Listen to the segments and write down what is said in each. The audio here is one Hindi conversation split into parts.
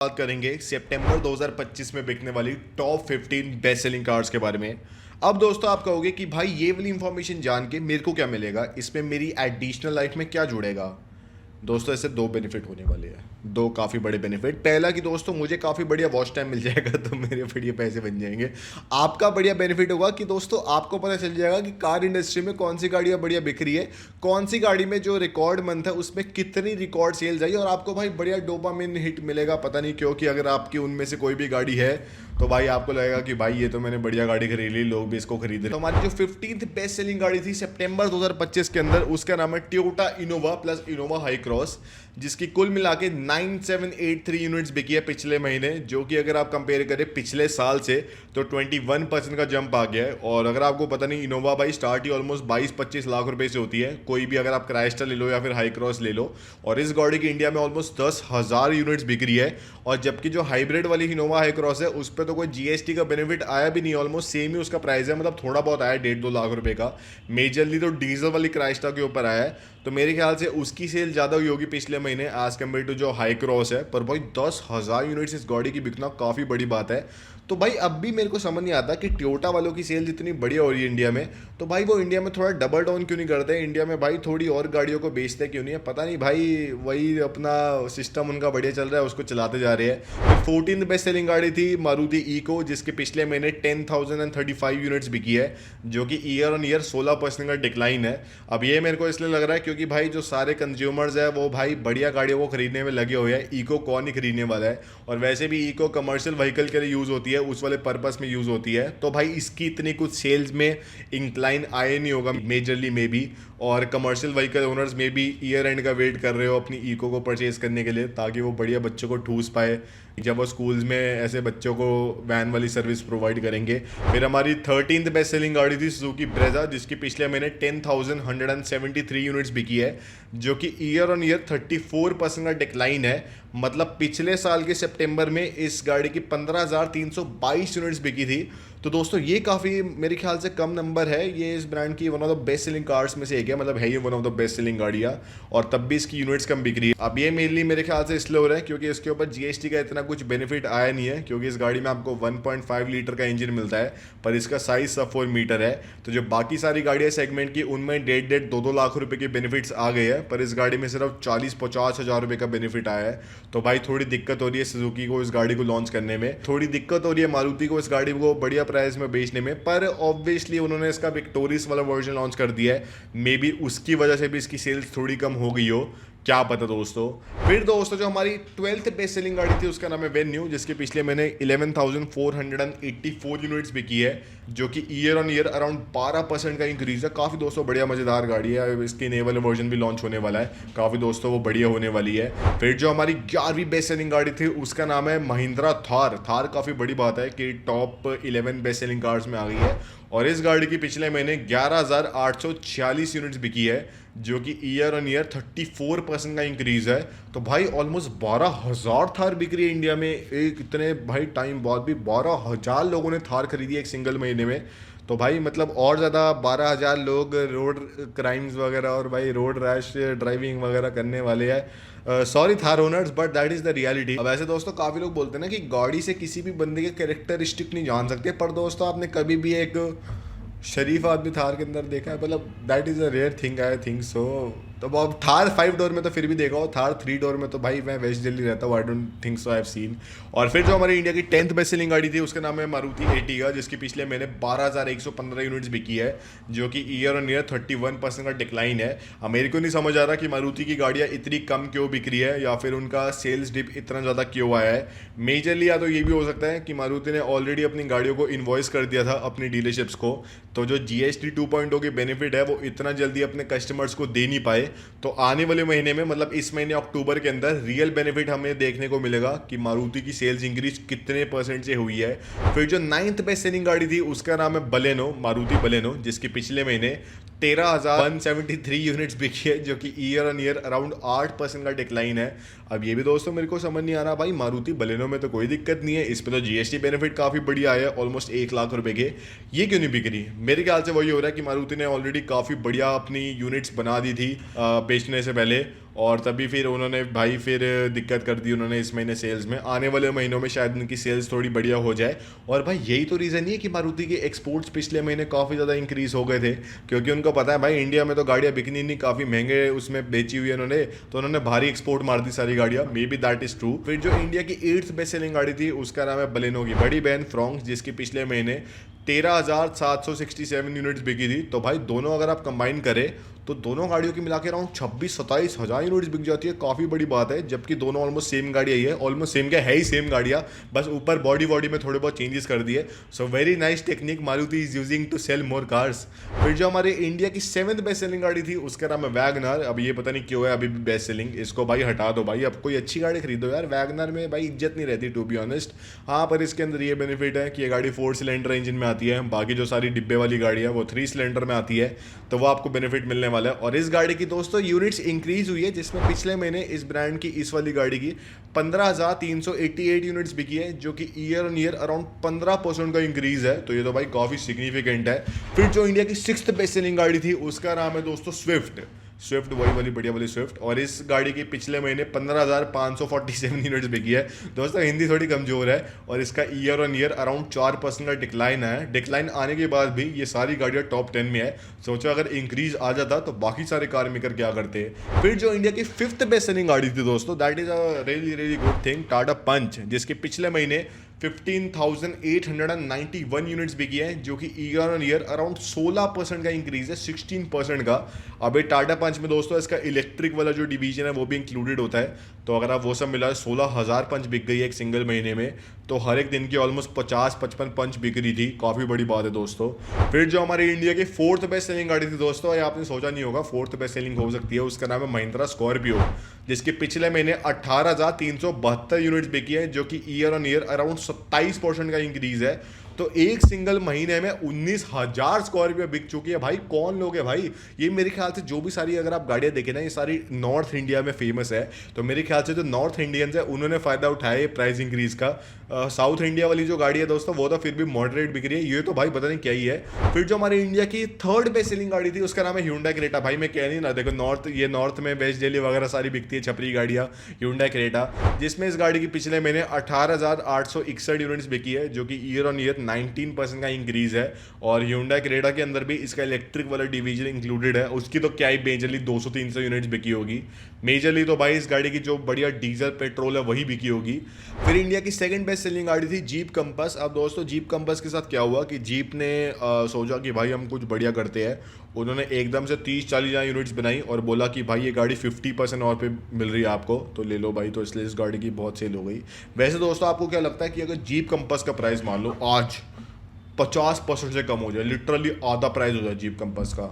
बात करेंगे सितंबर 2025 में बिकने वाली टॉप 15 बेस्ट सेलिंग कार्स के बारे में। अब दोस्तों आप कहोगे कि भाई ये वाली इंफॉर्मेशन जान के मेरे को क्या मिलेगा, इसमें मेरी एडिशनल लाइफ में क्या जुड़ेगा। दोस्तों इससे दो बेनिफिट होने वाले हैं, दो काफ़ी बड़े बेनिफिट। पहला कि दोस्तों मुझे काफ़ी बढ़िया वॉच टाइम मिल जाएगा, तो मेरे बढ़िया पैसे बन जाएंगे। आपका बढ़िया बेनिफिट होगा कि दोस्तों आपको पता चल जाएगा कि कार इंडस्ट्री में कौन सी गाड़ियाँ बढ़िया बिक रही है, कौन सी गाड़ी में जो रिकॉर्ड मंथ है उसमें कितनी रिकॉर्ड सेल्स आई, और आपको भाई बढ़िया डोपामिन हिट मिलेगा। पता नहीं क्यों कि अगर आपकी उनमें से कोई भी गाड़ी है तो भाई आपको लगेगा कि भाई ये तो मैंने बढ़िया गाड़ी खरीद ली, लोग भी इसको खरीद रहे। तो हमारी जो 15th बेस्ट सेलिंग गाड़ी थी सितंबर 2025 के अंदर, उसका नाम है Toyota Innova plus Innova high cross, जिसकी कुल मिला के 9783 यूनिट्स बिकी है पिछले महीने, जो कि अगर आप कंपेयर करें पिछले साल से तो 21% का जंप आ गया है। और अगर आपको पता नहीं, इनोवा भाई स्टार्ट ही ऑलमोस्ट 22-25 लाख रुपए से होती है, कोई भी अगर आप क्राइस्टा ले लो या फिर हाई क्रॉस ले लो। और इस गाड़ी की इंडिया में ऑलमोस्ट 10,000 यूनिट्स बिक रही है। और जबकि जो हाइब्रिड वाली इनोवा हाई क्रॉस है उस पर तो कोई जीएसटी का बेनिफिट आया भी नहीं, ऑलमोस्ट सेम ही उसका प्राइस है, मतलब थोड़ा बहुत आया 1.5-2 लाख रुपए का। मेजरली तो डीजल वाली क्राइस्टा के ऊपर आया है, तो मेरे ख्याल से उसकी सेल ज़्यादा हुई होगी पिछले महीने एज कम्पेयर टू जो हाई क्रॉस है। पर भाई 10,000 यूनिट्स इस गाड़ी की बिकना काफ़ी बड़ी बात है। तो भाई अब भी मेरे को समझ नहीं आता कि टोयोटा वालों की सेल जितनी बढ़िया हो रही है इंडिया में, तो भाई वो इंडिया में थोड़ा डबल डाउन क्यों नहीं करते हैं, इंडिया में भाई थोड़ी और गाड़ियों को बेचते क्यों नहीं है। पता नहीं भाई, वही अपना सिस्टम उनका बढ़िया चल रहा है, उसको चलाते जा रहे हैं। 14th बेस्ट सेलिंग गाड़ी थी मारुति इको, जिसके पिछले महीने 10,035 यूनिट्स बिकी है, जो कि ईयर ऑन ईयर 16% का डिक्लाइन है। अब ये मेरे को इसलिए लग रहा है क्योंकि भाई जो सारे कंज्यूमर्स है वो भाई बढ़िया गाड़ियों को खरीदने में लगे हुए हैं। इको कौन ही खरीदने वाला है, और वैसे भी इको कमर्शियल व्हीकल के लिए यूज़ होती है, उस वाले पर्पस में यूज़ होती है। तो भाई इसकी इतनी कुछ सेल्स में इंक्लाइन आए नहीं होगा मेजरली में भी। और कमर्शियल व्हीकल ओनर्स में भी ईयर एंड का वेट कर रहे हो अपनी इको को परचेज करने के लिए, ताकि वो बढ़िया बच्चों को ठूस पाए जब वो स्कूल्स में ऐसे बच्चों को वैन वाली सर्विस प्रोवाइड करेंगे। फिर हमारी 13th बेस्ट सेलिंग गाड़ी थी सुजुकी ब्रेजा, जिसकी पिछले महीने 10,173 यूनिट्स बिकी है, जो कि ईयर ऑन ईयर 34% का डिक्लाइन है। मतलब पिछले साल के सितंबर में इस गाड़ी की 15,322 यूनिट्स बिकी थी। तो दोस्तों ये काफ़ी मेरे ख्याल से कम नंबर है। ये इस ब्रांड की one of the best selling cars में से एक है, मतलब है ये one of the best selling गाड़ियाँ, और तब भी इसकी यूनिट्स कम बिक रही है। अब ये मेनली मेरे ख्याल से इसलिए हो रहा है क्योंकि इसके ऊपर जीएसटी का इतना कुछ बेनिफिट आया नहीं है, क्योंकि इस गाड़ी में आपको 1.5 लीटर का इंजन मिलता है, पर इसका साइज सब 4 मीटर है। तो जो बाकी सारी गाड़ियाँ सेगमेंट की उनमें 1.5-2 लाख रुपए के बेनिफिट्स आ गए हैं, पर इस गाड़ी में सिर्फ 40-50 हज़ार रुपये का बेनिफिट आया है। तो भाई थोड़ी दिक्कत हो रही है सुजुकी को इस गाड़ी को लॉन्च करने में, थोड़ी दिक्कत हो रही है मारुति को इस गाड़ी को बढ़िया प्राइस में बेचने में। पर ऑब्वियसली उन्होंने इसका विक्टोरियस वाला वर्जन लॉन्च कर दिया है, मे बी उसकी वजह से भी इसकी सेल्स थोड़ी कम हो गई हो, क्या पता दोस्तों। फिर दोस्तों जो हमारी 12th बेस्ट सेलिंग गाड़ी थी उसका नाम है वेन्यू, जिसके पिछले महीने 11,484 यूनिट्स बिकी है, जो कि ईयर ऑन ईयर अराउंड 12% का इंक्रीज है। काफ़ी दोस्तों बढ़िया मज़ेदार गाड़ी है, इसकी नए वाले वर्जन भी लॉन्च होने वाला है, काफ़ी दोस्तों वो बढ़िया होने वाली है। फिर जो हमारी 11वीं बेस्ट सेलिंग गाड़ी थी उसका नाम है महिंद्रा थार। थार काफ़ी बड़ी बात है कि टॉप 11 बेस्ट सेलिंग कार्स में आ गई है, और इस गाड़ी की पिछले महीने 11,846 यूनिट्स बिकी है, जो कि ईयर ऑन ईयर 34% का इंक्रीज है। तो भाई ऑलमोस्ट 12,000 थार बिक रही है इंडिया में, एक इतने भाई टाइम बाद भी 12,000 लोगों ने थार खरीदी है एक सिंगल महीने में। तो भाई मतलब और ज़्यादा 12,000 लोग रोड क्राइम्स वगैरह और भाई रोड रैश ड्राइविंग वगैरह करने वाले हैं। Sorry Thar owners, but that is the reality. अब ऐसे दोस्तों काफ़ी लोग बोलते हैं ना कि गाड़ी से किसी भी बंदे के कैरेक्टरिस्टिक नहीं जान सकते, पर दोस्तों आपने कभी भी एक शरीफ आदमी थार के अंदर देखा है? मतलब that is a rare thing, I think so. तो अब थार 5 डोर में तो फिर भी देखा हो, थार 3 डोर में तो भाई मैं वेस्ट दिल्ली रहता हूँ, I don't think so I have seen. और फिर जो हमारी इंडिया की 10th बेस्ट सेलिंग गाड़ी थी उसका नाम है मारुति एर्टिगा, जिसकी पिछले महीने 12,115 यूनिट्स बिकी है, जो कि ईयर ऑन ईयर 31% का डिक्लाइन है। अब मेरे को नहीं समझ आ रहा कि मारुति की गाड़ियाँ इतनी कम क्यों बिक रही है, या फिर उनका सेल्स डिप इतना ज़्यादा क्यों आया है। मेजरली या तो ये भी हो सकता है कि मारुति ने ऑलरेडी अपनी गाड़ियों को इन्वॉइस कर दिया था अपनी डीलरशिप्स को, तो जो जीएसटी 2.0 के बेनिफिट है वो इतना जल्दी अपने कस्टमर्स को दे नहीं पाए। तो आने वाले महीने में, मतलब इस महीने अक्टूबर के अंदर, रियल बेनिफिट हमें देखने को मिलेगा कि मारुति की सेल्स इंक्रीज कितने % से हुई है। फिर जो 9th बेस्ट सेलिंग गाड़ी थी उसका नाम है बलेनो, मारुति बलेनो, जिसके पिछले महीने 13,173 यूनिट्स बिकी है, जो कि ईयर ऑन ईयर अराउंड 8% का डिक्लाइन है। अब ये भी दोस्तों मेरे को समझ नहीं आ रहा भाई, मारुति बलेनो में तो कोई दिक्कत नहीं है, इस पर तो जीएसटी बेनिफिट काफ़ी बढ़िया आया है, ऑलमोस्ट 1 लाख रुपए के, ये क्यों नहीं बिक रही? मेरे ख्याल से वही हो रहा है कि मारुति ने ऑलरेडी काफ़ी बढ़िया अपनी यूनिट्स बना दी थी बेचने से पहले, और तभी फिर उन्होंने भाई फिर दिक्कत कर दी उन्होंने इस महीने सेल्स में। आने वाले महीनों में शायद उनकी सेल्स थोड़ी बढ़िया हो जाए। और भाई यही तो रीज़न ही है कि मारुति के एक्सपोर्ट्स पिछले महीने काफ़ी ज़्यादा इंक्रीज़ हो गए थे, क्योंकि उनको पता है भाई इंडिया में तो गाड़ियाँ बिकनी नहीं, काफ़ी महंगे उसमें बेची हुई है उन्होंने, तो उन्होंने भारी एक्सपोर्ट मार दी सारी गाड़ियाँ। May be that is true. फिर जो इंडिया की 8th बेस्ट सेलिंग गाड़ी थी उसका नाम है बलेनो की बड़ी बहन फ्रोंक्स, जिसकी पिछले महीने 13,767 यूनिट्स बिकी थी। तो भाई दोनों अगर आप कंबाइन करें तो दोनों गाड़ियों की मिला के अराउंड 26-27 हज़ार यूनिट्स बिक जाती है, काफ़ी बड़ी बात है। जबकि दोनों ऑलमोस्ट सेम गाड़ियाँ ही है, ऑलमोस्ट सेम क्या है ही सेम गाड़ियाँ, बस ऊपर बॉडी में थोड़े बहुत चेंजेस कर दिए। So very nice technique Maruti is using to sell more cars. फिर जो हमारे इंडिया की 7th बेस्ट सेलिंग गाड़ी थी उसका नाम है वैगनर। अब ये पता नहीं क्यों है अभी भी बेस्ट सेलिंग, इसको भाई हटा दो भाई, अब कोई अच्छी गाड़ी खरीदो यार। वैगनर में भाई इज्जत नहीं रहती टू बी ऑनेस्ट। हाँ, पर इसके अंदर ये बेनिफिट है कि ये गाड़ी 4 सिलेंडर इंजन में आती है, बाकी जो सारी डिब्बे वाली गाड़ी है वो 3 सिलेंडर में आती है, तो वो आपको बेनिफिट मिलने वाला है। और इस गाड़ी की दोस्तों यूनिट्स इंक्रीज हुई है, जिसमें पिछले महीने इस ब्रांड की इस वाली गाड़ी की 15,388 यूनिट्स बिकी है, जो कि ईयर ऑन ईयर अराउंड 15% का इंक्रीज है। तो ये तो भाई काफ़ी सिग्निफिकेंट है। फिर जो इंडिया की 6th बेस्ट सेलिंग गाड़ी थी उसका नाम है दोस्तों स्विफ्ट। स्विफ्ट वही वाली बढ़िया वाली स्विफ्ट, और इस गाड़ी की पिछले महीने 15,547 यूनिट्स बिकी है। दोस्तों हिंदी थोड़ी कमजोर है, और इसका ईयर ऑन ईयर अराउंड 4% का डिक्लाइन है। डिक्लाइन आने के बाद भी ये सारी गाड़ियाँ टॉप 10 में है। सोचो अगर इंक्रीज आ जाता तो बाकी सारे कार मेकर क्या करते। फिर जो इंडिया की 5th बेस्ट सेलिंग गाड़ी थी दोस्तों, that is a really good thing, Tata Punch, जिसके पिछले महीने 15,891 यूनिट्स बिकी है, जो कि ईयर ऑन ईयर अराउंड 16% का इंक्रीज है, 16% का। अभी टाटा पंच में दोस्तों इसका इलेक्ट्रिक वाला जो डिवीजन है वो भी इंक्लूडेड होता है, तो अगर आप वो सब मिला 16,000 पंच बिक गई है एक सिंगल महीने में, तो हर एक दिन की ऑलमोस्ट 50-55 पंच बिक रही थी, काफ़ी बड़ी बात है दोस्तों। फिर जो हमारी इंडिया की 4th बेस्ट सेलिंग गाड़ी थी दोस्तों, ये आपने सोचा नहीं होगा 4th बेस्ट सेलिंग हो सकती है, उसका नाम है महिंद्रा स्कॉर्पियो, जिसके पिछले महीने 18,372 यूनिट्स बिकी है, जो कि ईयर ऑन ईयर अराउंड 27% का इंक्रीज है। तो एक सिंगल महीने में 19,000 स्कॉर्पियो बिक चुकी है। भाई कौन लोग है भाई ये, मेरे ख्याल से जो भी सारी अगर आप गाड़ियां देखें ना, ये सारी नॉर्थ इंडिया में फेमस है, तो मेरे ख्याल से जो नॉर्थ इंडियंस है उन्होंने फ़ायदा उठाया प्राइस इंक्रीज का। साउथ इंडिया वाली जो गाड़ी है दोस्तों वो तो फिर भी मॉडरेट बिक रही है, ये तो भाई पता नहीं क्या ही है। फिर जो हमारे इंडिया की 3rd बेस्ट सेलिंग गाड़ी थी उसका नाम है Hyundai क्रेटा। भाई मैं कह नहीं ना, देखो नॉर्थ में वेस्ट दिल्ली वगैरह सारी बिकती है छपरी गाड़ियाँ Hyundai क्रेटा, जिसमें इस गाड़ी की पिछले महीने 18,861 यूनिट्स बिकी है, जो कि ईयर ऑन ईयर 19% का इंक्रीज है। और Hyundai क्रेटा के अंदर भी इसका इलेक्ट्रिक वाला डिवीजन इंक्लूडेड है, उसकी तो क्या ही मेजरली 200-300 यूनिट्स बिकी होगी। मेजरली तो भाई इस गाड़ी की जो बढ़िया डीजल पेट्रोल है वही बिकी होगी। फिर इंडिया की 2nd बेस्ट सेलिंग गाड़ी थी जीप कंपस। अब दोस्तों जीप कंपस के साथ क्या हुआ कि जीप ने सोचा कि भाई हम कुछ बढ़िया करते हैं, उन्होंने एकदम से 30-40 यूनिट्स बनाई और बोला कि भाई ये गाड़ी 50% और पे मिल रही है आपको, तो ले लो भाई। तो इसलिए इस गाड़ी की बहुत सेल हो गई। वैसे दोस्तों आपको क्या लगता है कि अगर जीप कंपस का प्राइस मान लो आज 50% से कम हो जाए, लिटरली आधा प्राइस हो जाए जीप कंपस का,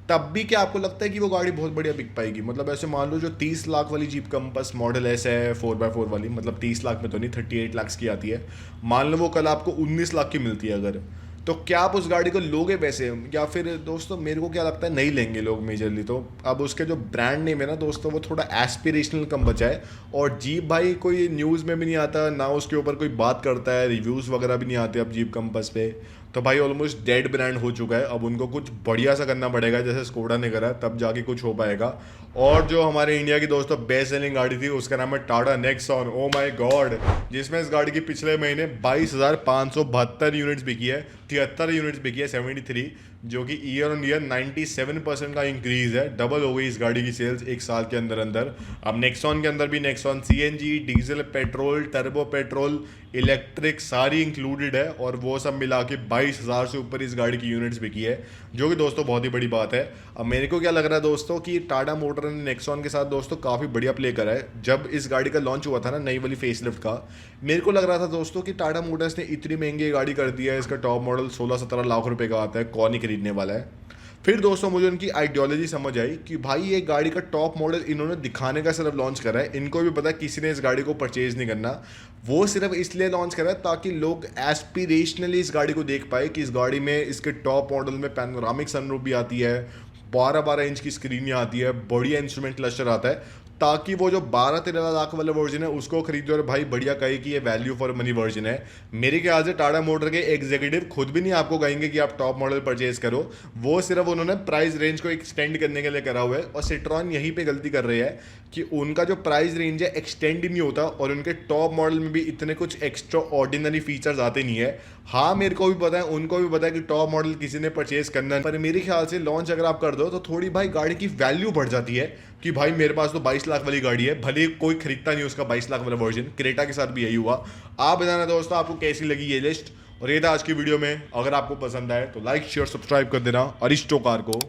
तब भी क्या आपको लगता है कि वो गाड़ी बहुत बढ़िया बिक पाएगी? मतलब ऐसे मान लो जो 30 लाख वाली जीप कंपस मॉडल एस है 4x4 वाली, मतलब 30 लाख में तो नहीं 38 लाख की आती है, मान लो वो कल आपको 19 लाख की मिलती है अगर, तो क्या आप उस गाड़ी को लोगे पैसे? या फिर दोस्तों मेरे को क्या लगता है नहीं लेंगे लोग मेजरली। तो अब उसके जो ब्रांड नेम है ना दोस्तों वो थोड़ा एस्पिरेशनल कम बचा है, और जीप भाई कोई न्यूज़ में भी नहीं आता ना, उसके ऊपर कोई बात करता है, रिव्यूज़ वगैरह भी नहीं आते अब जीप कंपस पे, तो भाई ऑलमोस्ट डेड ब्रांड हो चुका है। अब उनको कुछ बढ़िया सा करना पड़ेगा जैसे स्कोडा ने करा, तब जाके कुछ हो पाएगा। और जो हमारे इंडिया की दोस्तों बेस्ट सेलिंग गाड़ी थी उसका नाम है Tata Nexon. Oh my God, जिसमें इस गाड़ी की पिछले महीने 22,572 यूनिट्स बिकी है, 73 यूनिट्स बिकी है 73, जो कि ईयर ऑन ईयर 97% का इंक्रीज है। डबल हो गई इस गाड़ी की सेल्स एक साल के अंदर अंदर। अब नेक्सॉन के अंदर भी Nexon CNG, diesel, petrol, turbo petrol, electric सारी इंक्लूडेड है, और वो सब मिला के 22,000 से ऊपर इस गाड़ी की यूनिट्स बिकी है, जो कि दोस्तों बहुत ही बड़ी बात है। अब मेरे को क्या लग रहा है दोस्तों कि टाटा मोटर ने नेक्सॉन के साथ दोस्तों काफ़ी बढ़िया प्ले करा है। जब इस गाड़ी का लॉन्च हुआ था ना नई वाली फेसलिफ्ट का, मेरे को लग रहा था दोस्तों कि टाटा मोटर्स ने इतनी महंगी गाड़ी कर दी है, इसका टॉप मॉडल 16-17 लाख रुपए का आता है, कौन ही खरीदने वाला है। फिर दोस्तों मुझे उनकी आइडियोलॉजी समझ आई कि भाई ये गाड़ी का टॉप मॉडल इन्होंने दिखाने का सिर्फ लॉन्च करा है, इनको भी पता है किसी ने इस गाड़ी को परचेज नहीं करना, वो सिर्फ इसलिए लॉन्च करा है ताकि लोग एस्पिरेशनली इस गाड़ी को देख पाए कि इस गाड़ी में इसके टॉप मॉडल में पैनोरामिक सनरूफ भी आती है, 12-12 इंच की स्क्रीन आती है, बढ़िया इंस्ट्रूमेंट क्लस्टर आता है। ताकि वो जो 12-13 लाख वाला वर्जन है उसको खरीदे और भाई बढ़िया कहे कि ये वैल्यू फॉर मनी वर्जन है। मेरे ख्याल से टाटा मोटर के एग्जीक्यूटिव खुद भी नहीं आपको कहेंगे कि आप टॉप मॉडल परचेज करो, वो सिर्फ उन्होंने प्राइस रेंज को एक्सटेंड करने के लिए करा हुआ है। और सिट्रॉन यहीं पे गलती कर रही है कि उनका जो प्राइस रेंज है एक्सटेंड ही नहीं होता और उनके टॉप मॉडल में भी इतने कुछ एक्स्ट्रा ऑर्डिनरी फीचर्स आते नहीं है। हाँ मेरे को भी पता है, उनको भी पता है कि टॉप मॉडल किसी ने परचेज करना है, पर मेरे ख्याल से लॉन्च अगर आप कर दो तो थोड़ी भाई गाड़ी की वैल्यू बढ़ जाती है कि भाई मेरे पास तो 22 लाख वाली गाड़ी है, भले कोई खरीदता नहीं उसका 22 लाख वाला वर्जन। क्रेटा के साथ भी यही हुआ। आप बताना दोस्तों आपको कैसी लगी ये लिस्ट, और ये था आज की वीडियो में। अगर आपको पसंद आए तो लाइक शेयर सब्सक्राइब कर देना अरिस्टो कार को।